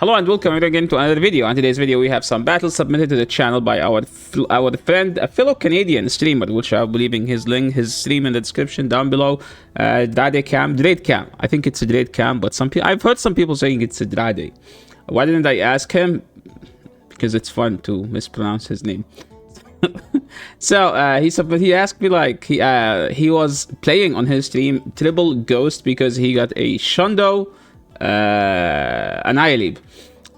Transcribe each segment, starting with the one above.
Hello and welcome again to another video. In today's video, we have some battles submitted to the channel by our friend, a fellow Canadian streamer, which I'll be leaving his link, his stream in the description down below. Dradecam. I think it's a Dradecam, but I've heard some people saying it's a Drade. Why didn't I ask him? Because it's fun to mispronounce his name. So he asked me, like, he was playing on his stream Triple Ghost because he got a Shundo Annihilape,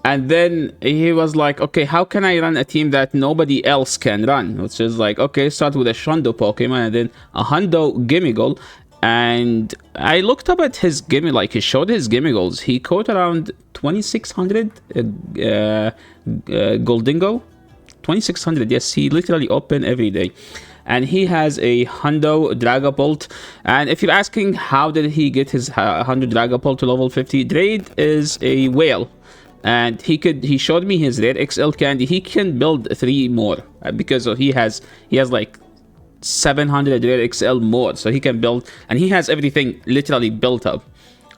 and then he was like, okay, how can I run a team that nobody else can run? Which is like, okay, start with a Shundo Pokemon and then a Hundo Gimmighoul. And I looked up at his gimme, like he showed his Gimmighoul's. He caught around 2600 Goldingo. 2600, yes, he literally open every day. And he has a Hundo Dragapult. And if you're asking how did he get his Hundo Dragapult to level 50, Drade is a whale. And he showed me his Rare XL candy. He can build 3 more because he has like 700 Rare XL more. So he can build, and he has everything literally built up.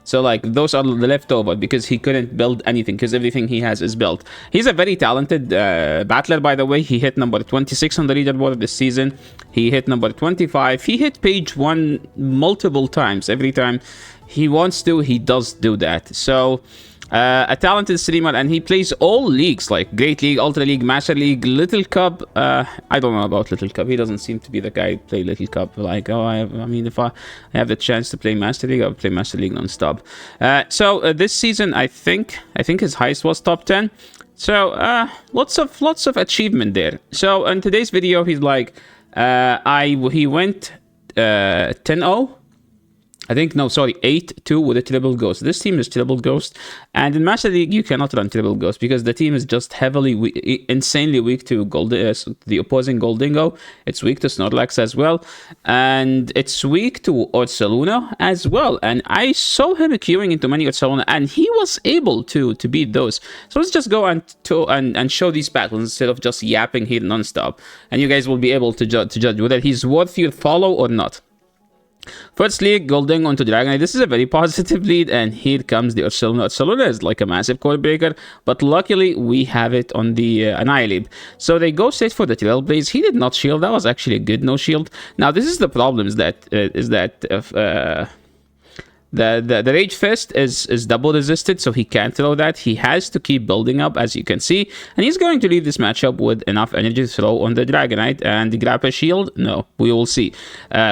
So like those are the leftover because he couldn't build anything because everything he has is built. He's a very talented battler, by the way. He hit number 26 on the leaderboard this season. He hit number 25. He hit page 1 multiple times. Every time he wants to, he does do that. So a talented streamer, and he plays all leagues like Great League, Ultra League, Master League, Little Cup. I don't know about Little Cup. He doesn't seem to be the guy who play Little Cup. Like, oh, I mean, if I have the chance to play Master League, I'll play Master League non-stop. So this season, I think his highest was top 10. So lots of achievement there. So in today's video, he's like, he went 10-0. I think, no, sorry, 8-2 with a Triple Ghost. This team is Triple Ghost. And in Master League, you cannot run Triple Ghost because the team is just heavily, insanely weak to the opposing Goldingo. It's weak to Snorlax as well. And it's weak to Ursaluna as well. And I saw him queuing into many Ursaluna, and he was able to beat those. So let's just go and show these battles instead of just yapping here non-stop. And you guys will be able to judge whether he's worth your follow or not. First league, Goldingo onto Dragonite. This is a very positive lead, and here comes the Ursaluna. Ursaluna is like a massive core breaker, but luckily we have it on the Annihilape. So they go straight for the Trailblaze. He did not shield. That was actually a good no shield. Now this is the problem: the Rage Fist is double resisted, so he can't throw that. He has to keep building up, as you can see, and he's going to leave this matchup with enough energy to throw on the Dragonite. And the grab a shield, no, we will see.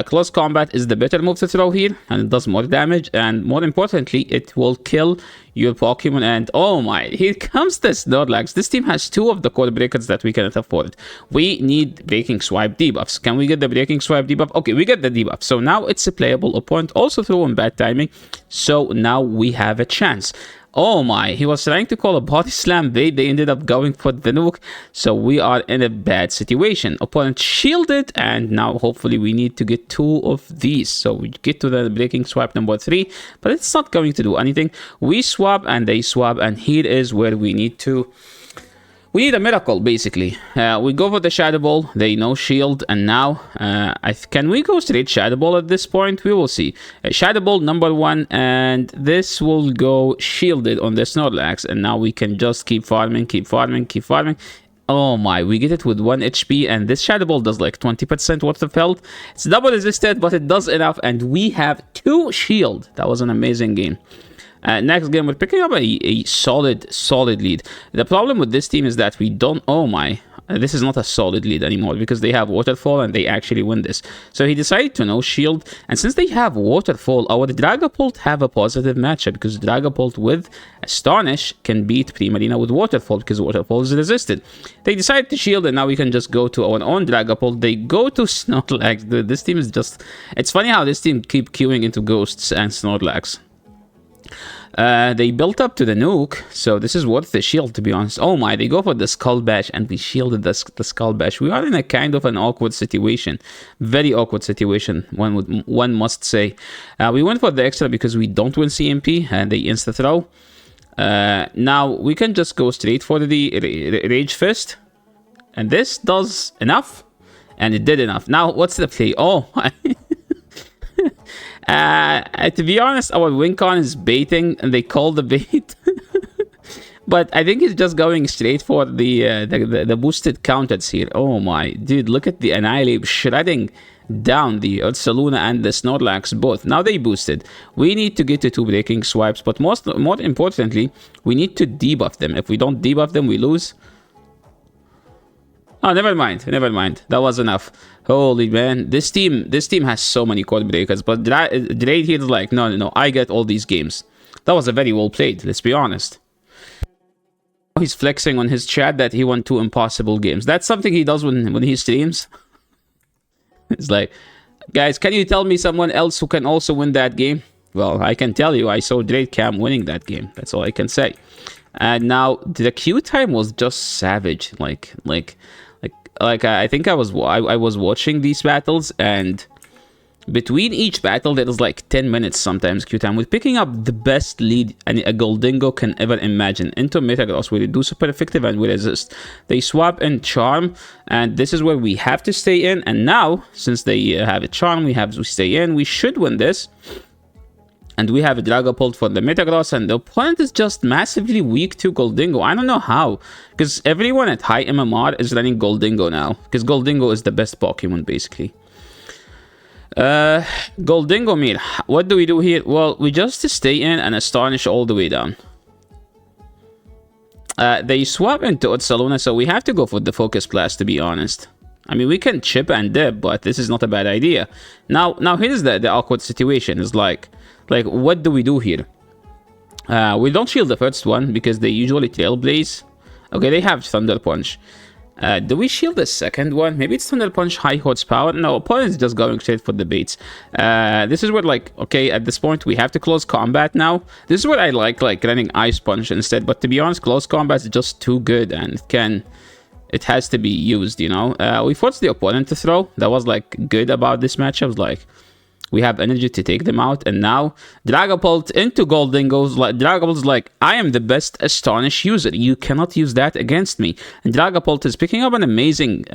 Close combat is the better move to throw here, and it does more damage, and more importantly, it will kill your Pokemon. And oh my, here comes the Snorlax. This team has 2 of the core breakers that we cannot afford. We need Breaking Swipe debuffs. Can we get the Breaking Swipe debuff? Okay, we get the debuff. So now it's a playable opponent. Also throw in bad timing. So now we have a chance. Oh my, he was trying to call a body slam bait. They ended up going for the nuke. So we are in a bad situation. Opponent shielded, and now hopefully we need to get 2 of these. So we get to the Breaking Swipe number 3, but it's not going to do anything. We swap and they swap, and here is where we need to... We need a miracle, basically. We go for the Shadow Ball. They no shield, and now can we go straight Shadow Ball at this point? We will see. Shadow Ball number 1, and this will go shielded on the Snorlax, and now we can just keep farming, keep farming, keep farming. Oh my, we get it with 1 HP, and this Shadow Ball does like 20% worth of health. It's double resisted, but it does enough, and we have 2 shield. That was an amazing game. Next game, we're picking up a solid lead. The problem with this team is that we don't... Oh my, this is not a solid lead anymore because they have Waterfall and they actually win this. So he decided to no shield, and since they have Waterfall, our Dragapult have a positive matchup because Dragapult with Astonish can beat Primarina with Waterfall because Waterfall is resisted. They decided to shield, and now we can just go to our own Dragapult. They go to Snorlax. This team is just... It's funny how this team keep queuing into Ghosts and Snorlax. They built up to the nuke, so this is worth the shield, to be honest. Oh my, they go for the Skull Bash, and we shielded the Skull Bash. We are in a kind of an awkward situation. Very awkward situation, one must say. We went for the extra because we don't win CMP, and they insta-throw. Now, we can just go straight for the Rage Fist, and this does enough, and it did enough. Now, what's the play? Oh my... To be honest, our Wincon is baiting, and they call the bait. But I think he's just going straight for the boosted counters here. Oh my, dude, look at the Annihilape shredding down the Ursaluna and the Snorlax both. Now they boosted. We need to get to 2 breaking swipes, but more importantly, we need to debuff them. If we don't debuff them, we lose. Oh, never mind. That was enough. Holy man, this team has so many code breakers, but Drade here is like, no, I get all these games. That was a very well played, let's be honest. He's flexing on his chat that he won 2 impossible games. That's something he does when he streams. It's like, guys, can you tell me someone else who can also win that game? Well, I can tell you, I saw Dradecam winning that game. That's all I can say. And now the queue time was just savage. Like I think I was watching these battles, and between each battle there is like 10 minutes sometimes queue time, with picking up the best lead a Goldingo can ever imagine into Metagross, where they do super effective and we resist. They swap in Charm, and this is where we have to stay in. And now, since they have a Charm, we have to stay in. We should win this. And we have a Dragapult for the Metagross, and the opponent is just massively weak to Goldingo. I don't know how, because everyone at high MMR is running Goldingo now, because Goldingo is the best Pokemon, basically. Goldingo Mir, what do we do here? Well, we just stay in and Astonish all the way down. They swap into Ursaluna, so we have to go for the Focus Blast, to be honest. I mean, we can chip and dip, but this is not a bad idea. Now here's the awkward situation. It's like, what do we do here? We don't shield the first one because they usually Trailblaze. Okay, they have Thunder Punch. Do we shield the second one? Maybe it's Thunder Punch, High Horsepower. No, opponent's just going straight for the baits. This is where, like, okay, at this point we have to close combat now. This is where I like running Ice Punch instead. But to be honest, close combat is just too good, and it has to be used, you know. We forced the opponent to throw. That was like good about this matchup. Like, we have energy to take them out, and now Dragapult into Goldingo's. Like, Dragapult's like, I am the best Astonish user. You cannot use that against me. And Dragapult is picking up an amazing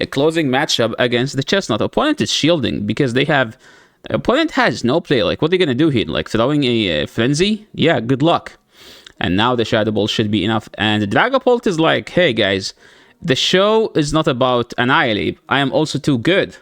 closing matchup against the Chestnut. Opponent is shielding because they have. Opponent has no play. Like, what are they gonna do here? Like throwing a Frenzy? Yeah, good luck. And now the Shadow Ball should be enough. And Dragapult is like, hey guys, the show is not about Annihilape. I am also too good.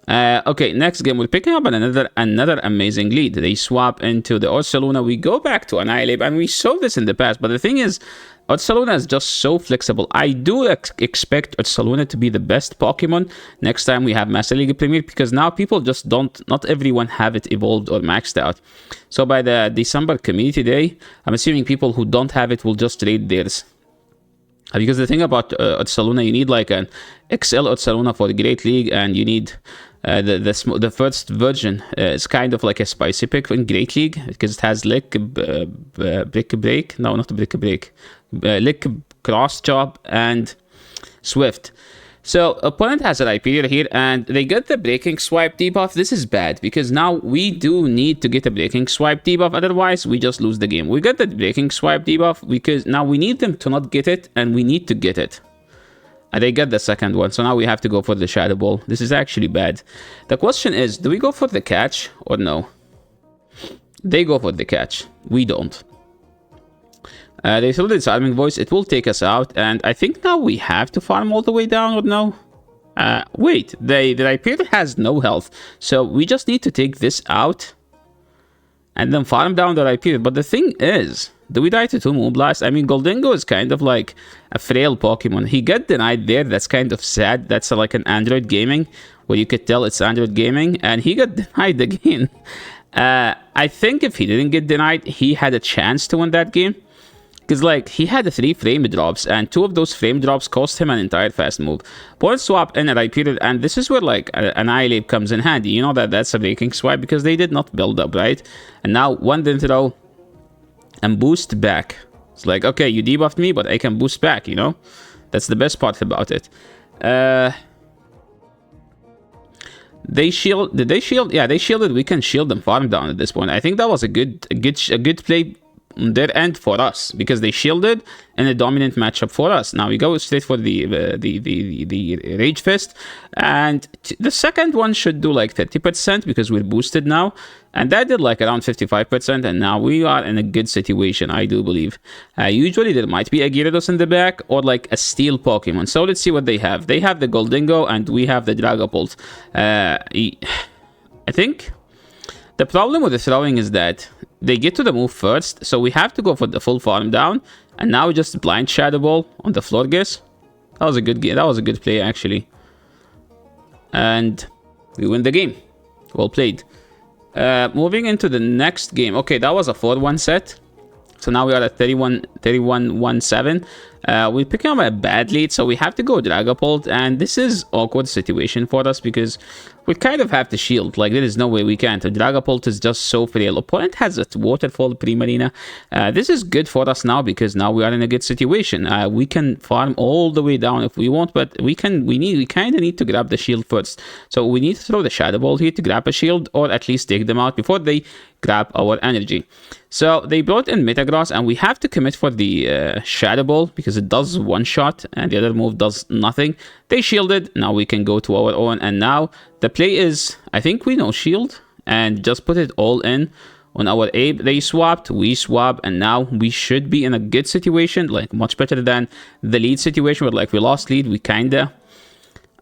Okay, next game we're picking up another amazing lead. They swap into the Ursaluna. We go back to Annihilape, and we saw this in the past, but the thing is, Ursaluna is just so flexible. I do expect Ursaluna to be the best Pokemon next time we have Master League Premier, because now people just not everyone have it evolved or maxed out. So by the December Community Day, I'm assuming people who don't have it will just trade theirs. Because the thing about Ursaluna, you need like an XL Ursaluna for the Great League, and you need the first version is kind of like a spicy pick in Great League, because it has Lick, Brick Break, no, not Brick Break, Lick, Cross Chop, and Swift. So opponent has a Rhyperior here, and they get the Breaking Swipe debuff. This is bad, because now we do need to get a Breaking Swipe debuff, otherwise we just lose the game. We got the Breaking Swipe debuff because now we need them to not get it, and we need to get it. And they get the second one, so now we have to go for the Shadow Ball. This is actually bad. The question is, do we go for the catch or no? They go for the catch. We don't. They throw the Disarming Voice. It will take us out, and I think now we have to farm all the way down, or no? Wait, the Rhyperior has no health, so we just need to take this out and then farm down the Rhyperior. But the thing is, do we die to 2 Moonblast? I mean, Goldingo is kind of like a frail Pokemon. He got denied there. That's kind of sad. That's like an Android gaming, where you could tell it's Android gaming, and he got denied again. I think if he didn't get denied, he had a chance to win that game. Because, like, he had 3 frame drops, and 2 of those frame drops cost him an entire fast move. Point swap in a Rhyperior, and this is where, like, Annihilape comes in handy. You know that's a Breaking Swipe, because they did not build up, right? And now, one didn't throw, and boost back. It's like, okay, you debuffed me, but I can boost back, you know? That's the best part about it. They shield. Did they shield? Yeah, they shielded. We can shield them farm down at this point. I think that was a good play on their end for us because they shielded in a dominant matchup for us. Now we go straight for the Rage Fist, and the second one should do like 30% because we're boosted now, and that did like around 55%, and now we are in a good situation, I do believe. Usually there might be a Gyarados in the back or like a steel Pokemon, so let's see what they have. They have the Goldingo and we have the Dragapult. I think the problem with the throwing is that they get to the move first, so we have to go for the full farm down, and now just blind Shadow Ball on the Florges. That was a good game. That was a good play actually, and we win the game. Well played. Moving into the next game. Okay, that was a 4-1 set. So now we are at 31-1-7. We're picking up a bad lead, so we have to go Dragapult, and this is awkward situation for us because we kind of have to shield. Like, there is no way we can't. The Dragapult is just so frail. Opponent has a Waterfall Primarina. This is good for us now because now we are in a good situation. We can farm all the way down if we want, but we kind of need to grab the shield first. So we need to throw the Shadow Ball here to grab a shield, or at least take them out before they grab our energy. So they brought in Metagross, and we have to commit for the Shadow Ball because it does one shot and the other move does nothing. They shielded. Now we can go to our own, and now the play is, I think we know shield and just put it all in on our Abe. They swapped, we swap, and now we should be in a good situation, like much better than the lead situation where like we lost lead. We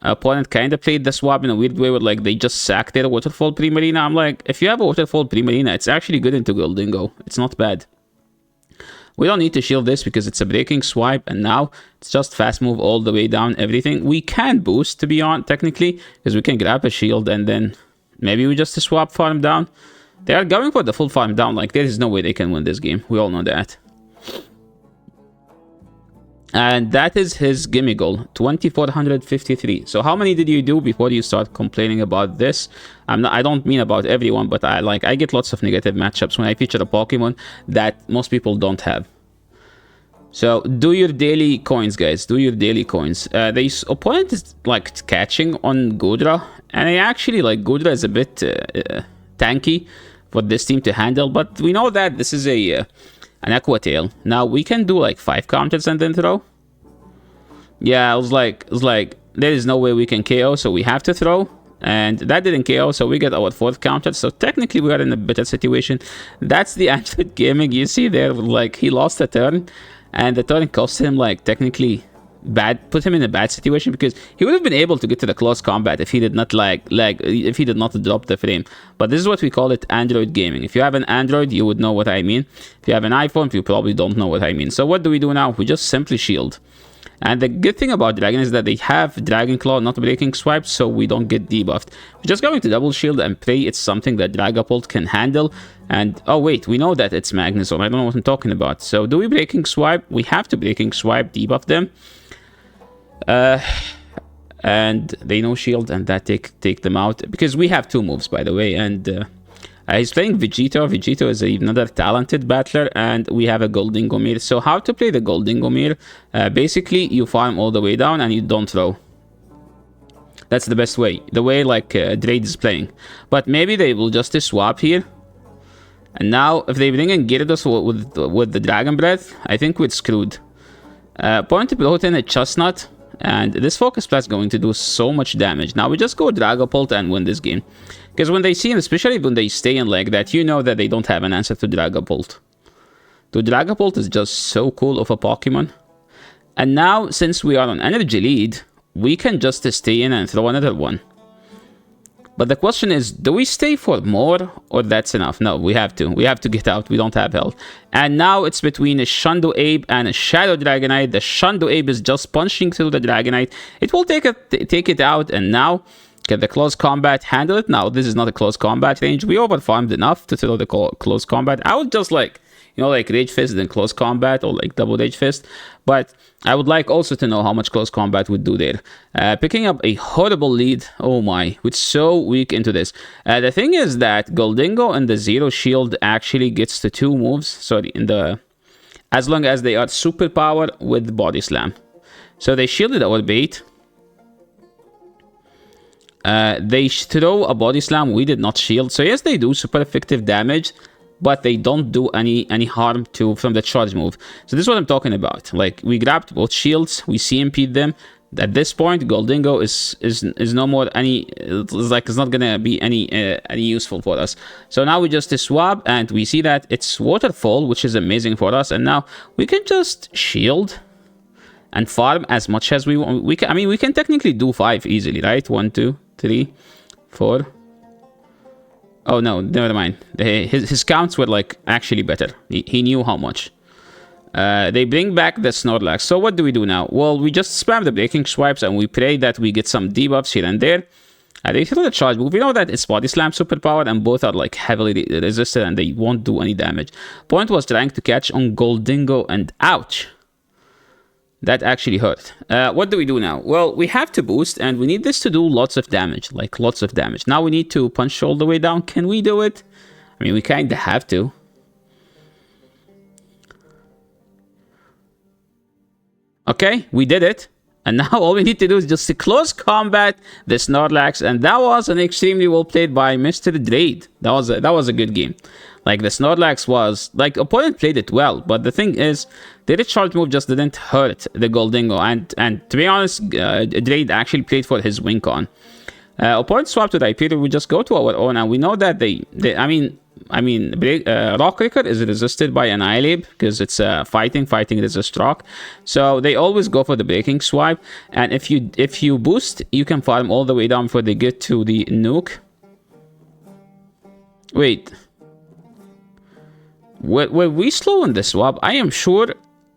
opponent kinda played the swap in a weird way where like they just sacked their Waterfall Primarina. I'm like, if you have a Waterfall Primarina, it's actually good into Goldingo. It's not bad. We don't need to shield this because it's a breaking swipe, and now it's just fast move all the way down everything. We can boost, to be on technically, because we can grab a shield and then maybe we just swap farm down. They are going for the full farm down. Like, there is no way they can win this game. We all know that. And that is his gimme goal, 2453. So how many did you do before you start complaining about this? I don't mean about everyone, but I get lots of negative matchups when I feature a Pokemon that most people don't have. So do your daily coins, guys. Do your daily coins. The opponent is like catching on Goodra, and I actually like Goodra is a bit tanky for this team to handle, but we know that this is an Aqua Tail. Now we can do like 5 counters and then throw. Yeah, it was like there is no way we can KO, so we have to throw, and that didn't KO, so we get our 4th counter. So technically we are in a better situation. That's the Android gaming you see there. Like, he lost a turn, and the turn cost him like technically put him in a bad situation because he would have been able to get to the close combat if he did not if he did not drop the frame. But this is what we call it, Android gaming. If you have an Android, you would know what I mean. If you have an iPhone, you probably don't know what I mean. So what do we do now? We just simply shield. And the good thing about Dragon is that they have Dragon Claw, not breaking swipe, so we don't get debuffed. We're just going to double shield and pray it's something that Dragapult can handle. And oh wait, we know that it's Magnezone. I don't know what I'm talking about. So do we breaking swipe? We have to breaking swipe, debuff them. And they no shield, and that take them out because we have 2 moves, by the way. And he's playing Vegito. Vegito is another talented battler, and we have a Goldingomir. So how to play the Goldingomir? Basically, you farm all the way down and you don't throw. That's the best way. The way like Drade is playing. But maybe they will just swap here. And now, if they bring in Gyarados with the Dragon Breath, I think we're screwed. Point to brought in a Chestnut, and this Focus Blast is going to do so much damage. Now we just go Dragapult and win this game. Because when they see him, especially when they stay in like that, you know that they don't have an answer to Dragapult. The Dragapult is just so cool of a Pokemon. And now, since we are on energy lead, we can just stay in and throw another one. But the question is, do we stay for more, or that's enough? No, we have to. We have to get out. We don't have health. And now it's between a Shundo Ape and a Shadow Dragonite. The Shundo Ape is just punching through the Dragonite. It will take it out, and now get the close combat, handle it. Now, this is not a close combat range. We overfarmed enough to throw the close combat. I would just like Rage Fist and close combat, or like double Rage Fist. But I would like also to know how much close combat would do there. Picking up a horrible lead. Oh my, we're so weak into this. The thing is that Goldingo and the Zero Shield actually gets to 2 moves. Sorry, as long as they are superpower with Body Slam. So they shielded our bait. They throw a Body Slam. We did not shield. So yes, they do super effective damage. but they don't do any harm to from the charge move. So this is what I'm talking about. Like, we grabbed both shields, we CMP'd them. At this point, Goldingo is no more it's not gonna be any useful for us. So now we just swap, and we see that it's waterfall, which is amazing for us. And now we can just shield and farm as much as we want. We can technically do 5 easily, right? 1, 2, 3, 4. Oh no, never mind. His counts were like actually better. He knew how much. They bring back the Snorlax. So what do we do now? Well, we just spam the breaking swipes and we pray that we get some debuffs here and there. They throw the charge move. We know that it's body slam superpower, and both are like heavily resisted and they won't do any damage. Point was trying to catch on Goldingo, and ouch. That actually hurt. What do we do now? Well, we have to boost, and we need this to do lots of damage, like lots of damage. Now we need to punch all the way down. Can we do it? I mean, we kind of have to. Okay, we did it. And now all we need to do is just to close combat the Snorlax. And that was an extremely well played by Mr. Drade. That was a good game. Like, the Snorlax was... Like, opponent played it well. But the thing is, the charge move just didn't hurt the Goldingo. And to be honest, Drade actually played for his Wincon. Opponent swapped with Hyperion. We just go to our own. And we know that Rock Kicker is resisted by Annihilape because it's fighting resist rock. So they always go for the breaking swipe, and if you boost, you can farm all the way down before they get to the nuke. Wait, were we slow in the swap? I am sure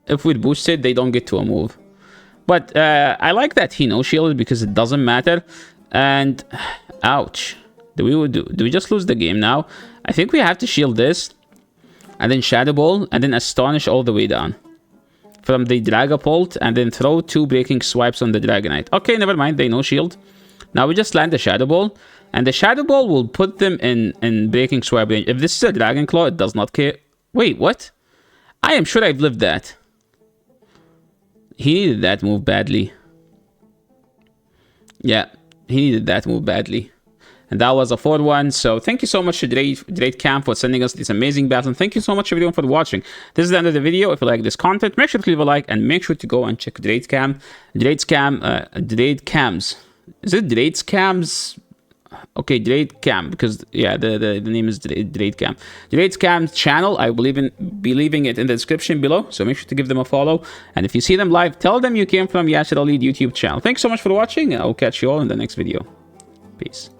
if we boosted, they don't get to a move. But I like that he no shielded because it doesn't matter. And ouch. Do we just lose the game now? I think we have to shield this, and then Shadow Ball, and then Astonish all the way down from the Dragapult, and then throw 2 breaking swipes on the Dragonite. Okay, never mind, they no shield. Now we just land the Shadow Ball, and the Shadow Ball will put them in breaking swipe range. If this is a Dragon Claw, it does not care. Wait, what? I am sure I've lived that. He needed that move badly. Yeah, he needed that move badly. And that was a 4-1. So thank you so much to Dradecam for sending us this amazing battle. And thank you so much everyone for watching. This is the end of the video. If you like this content, make sure to leave a like and make sure to go and check Dradecam. Dradecams. Is it Dradecams? Okay, Dradecam, because yeah, the name is Dradecam. Dradecam's channel, I will be leaving it in the description below, so make sure to give them a follow. And if you see them live, tell them you came from Yasser Ali YouTube channel. Thanks so much for watching, and I'll catch you all in the next video. Peace.